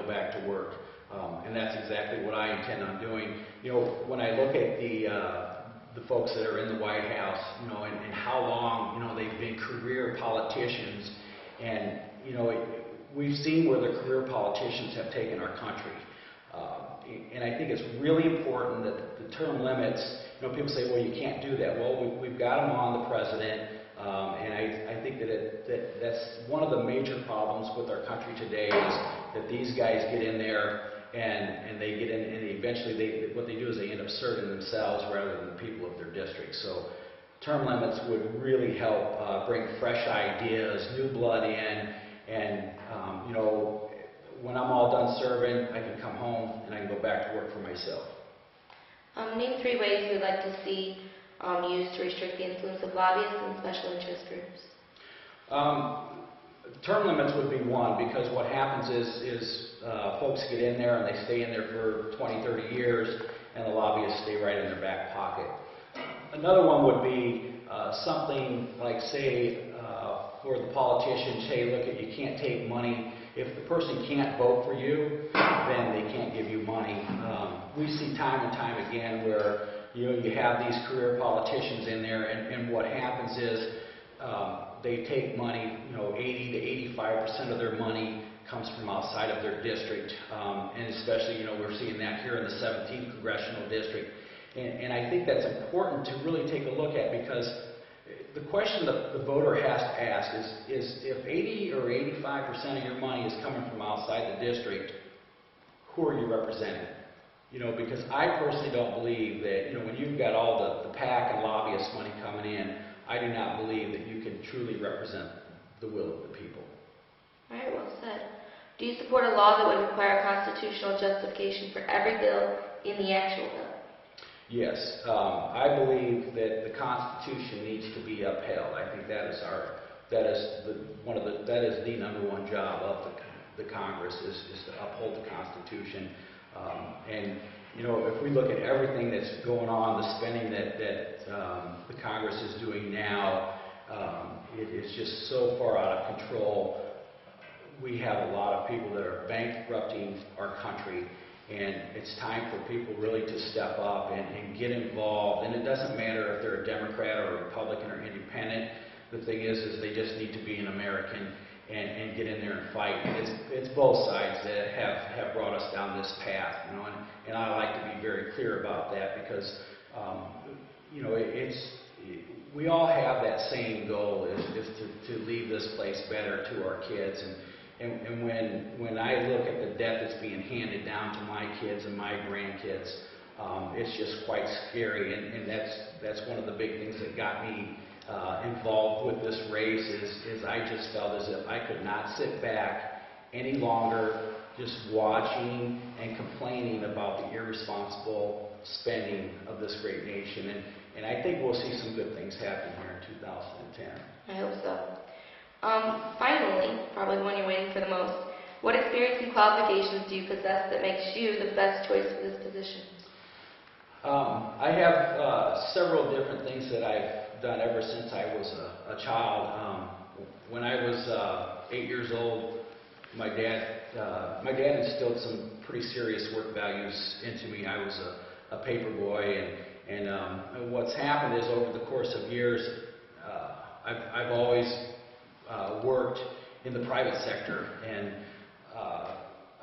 go back to work. And that's exactly what I intend on doing. You know, when I look at the folks that are in the White House, you know, and how long, you know, they've been career politicians, and, you know, we've seen where the career politicians have taken our country. And I think it's really important that the term limits, you know, people say, well, you can't do that. Well, we've got them on the president, and I think that's one of the major problems with our country today is that these guys get in there and they get in, and eventually what they do is they end up serving themselves rather than the people of their district. So term limits would really help bring fresh ideas, new blood in, and you know, when I'm all done serving, I can come home and I can go back to work for myself. Name 3 ways you would like to see used to restrict the influence of lobbyists and special interest groups. Term limits would be one, because what happens is folks get in there and they stay in there for 20, 30 years, and the lobbyists stay right in their back pocket. Another one would be something like, say, for the politicians, hey, look, you can't take money. If the person can't vote for you, then they can't give you money. We see time and time again where, you know, you have these career politicians in there, and what happens is they take money, you know, 80 to 85% of their money comes from outside of their district, and especially, you know, we're seeing that here in the 17th Congressional District. And I think that's important to really take a look at, because the question that the voter has to ask is if 80 or 85% of your money is coming from outside the district, who are you representing? You know, because I personally don't believe that, you know, when you've got all the PAC and lobbyist money coming in, I do not believe that you can truly represent the will of the people. All right, well said. Do you support a law that would require constitutional justification for every bill in the actual bill? Yes, I believe that the Constitution needs to be upheld. I think that is the number one job of the Congress is to uphold the Constitution. And you know, if we look at everything that's going on, the spending that the Congress is doing now, it is just so far out of control. We have a lot of people that are bankrupting our country. And it's time for people really to step up and get involved. And it doesn't matter if they're a Democrat or a Republican or independent. The thing is they just need to be an American and get in there and fight. It's both sides that have brought us down this path, you know. And I like to be very clear about that, because you know, we all have that same goal, is to leave this place better to our kids. And when I look at the debt that's being handed down to my kids and my grandkids, it's just quite scary. And that's one of the big things that got me involved with this race, is I just felt as if I could not sit back any longer just watching and complaining about the irresponsible spending of this great nation. And I think we'll see some good things happen here in 2010. I hope so. Finally, probably the one you're waiting for the most, what experience and qualifications do you possess that makes you the best choice for this position? I have several different things that I've done ever since I was a child. When I was 8 years old, my dad instilled some pretty serious work values into me. I was a paper boy, and what's happened is over the course of years, I've always worked in the private sector, and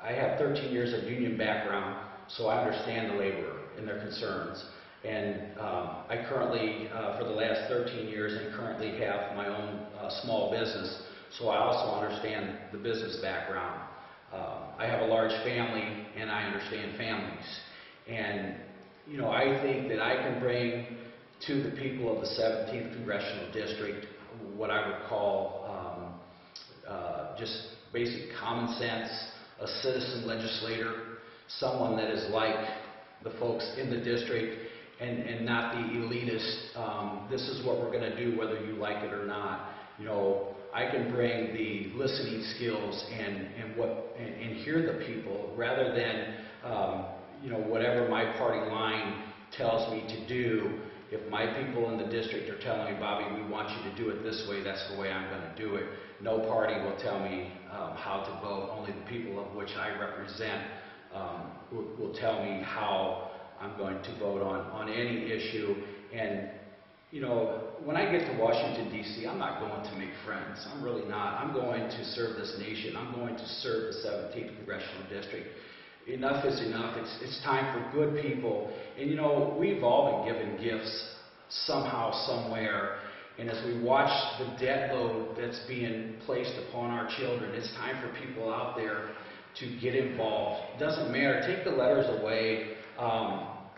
I have 13 years of union background, so I understand the laborer and their concerns. And I currently, for the last 13 years, and currently have my own small business, so I also understand the business background. I have a large family, and I understand families. And, you know, I think that I can bring to the people of the 17th Congressional District what I would call just basic common sense, a citizen legislator, someone that is like the folks in the district, and not the elitist, this is what we're going to do whether you like it or not. You know, I can bring the listening skills and hear the people rather than you know, whatever my party line tells me to do, If my people in the district are telling me, Bobby, we want you to do it this way, that's the way I'm going to do it. No party will tell me how to vote. Only the people of which I represent will tell me how I'm going to vote on any issue. And, you know, when I get to Washington, D.C., I'm not going to make friends. I'm really not. I'm going to serve this nation. I'm going to serve the 17th Congressional District. Enough is enough. It's time for good people. And, you know, we've all been given gifts somehow, somewhere. And as we watch the debt load that's being placed upon our children, it's time for people out there to get involved. It doesn't matter. Take the letters away.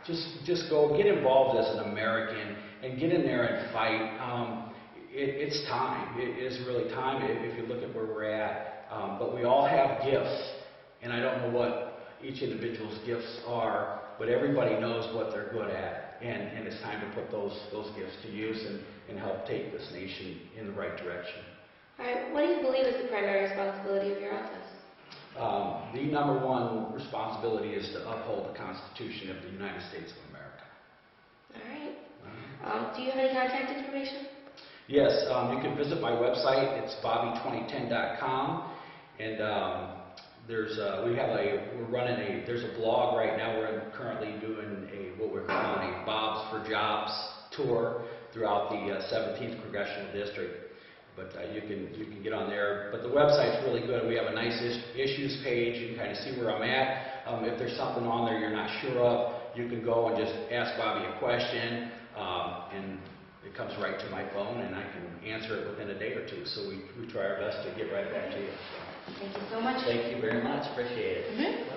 Just go get involved as an American and get in there and fight. It's time. It is really time if you look at where we're at. But we all have gifts, and I don't know what each individual's gifts are, but everybody knows what they're good at, and it's time to put those gifts to use and help take this nation in the right direction. All right, what do you believe is the primary responsibility of your office? The number one responsibility is to uphold the Constitution of the United States of America. All right. Do you have any contact information? Yes, you can visit my website. It's bobby2010.com, and there's a blog right now. We're currently doing what we're calling a Bob's for Jobs tour throughout the 17th Congressional District. But you can get on there. But the website's really good. We have a nice issues page. You can kind of see where I'm at. If there's something on there you're not sure of, you can go and just ask Bobby a question, and it comes right to my phone, and I can answer it within a day or two. So we try our best to get right back to you. So. Thank you so much. Thank you very much. Appreciate it. Mm-hmm.